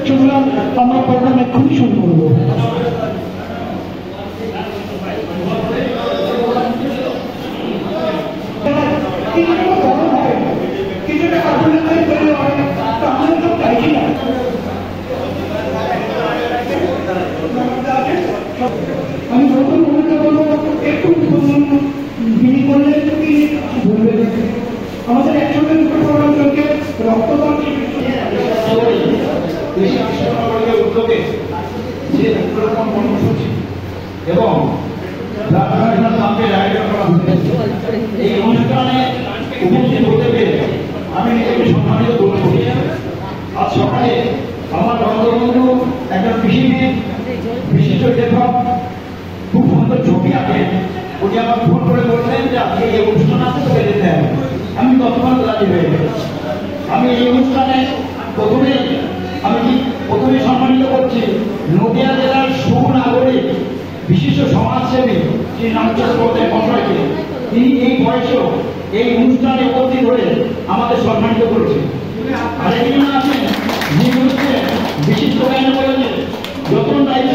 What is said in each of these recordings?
সেগুলো আমরা প্রোগ্রামে খুবই শুরু করবো। কিছুটা আন্দোলনের তৈরি হয়, তো আমরা তো চাইছি না। আমি নতুন ভূমিকা বলবো, একটু বিলি করলে কি বলবে আমাদের একসঙ্গে দুটো প্রোগ্রাম চলছে, রক্তদান উদ্যোগে যে বৃক্ষরোপণ কর্মসূচি এবং এই অনুষ্ঠানে উপস্থিত হতে পেরে আমি নিজেকে সম্মানিত বোধ করি। আজ সকালে আমার বঙ্গবন্ধু একজন কৃষিবিদ বিশিষ্ট লেখক খুব সুন্দর ছবি আঁকেন, উনি আমার ফোন করে বললেন যে আজকে এই অনুষ্ঠান আসতে চলে যেতে হবে। আমি তৎক্ষণাৎ রাজি হয়ে গেছি। আমি এই অনুষ্ঠানে প্রথমে সম্মানিত করছি নদিয়া জেলার সুনাগরিক বিশিষ্ট সমাজসেবী শ্রী রামচন্দ্র মহাশয়কে। তিনি এই বয়সেও এই অনুষ্ঠানে উপস্থিত হয়ে আমাদের সম্মানিত করেছেন। আরেকজন আছেন যিনি হচ্ছে বিশিষ্ট গায়ন করেছেন যতন দায়িত্ব,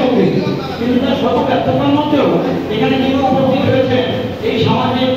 কিন্তু তার শত ব্যস্ততার মধ্যেও এখানে যিনি উপস্থিত হয়েছেন এই সামাজিক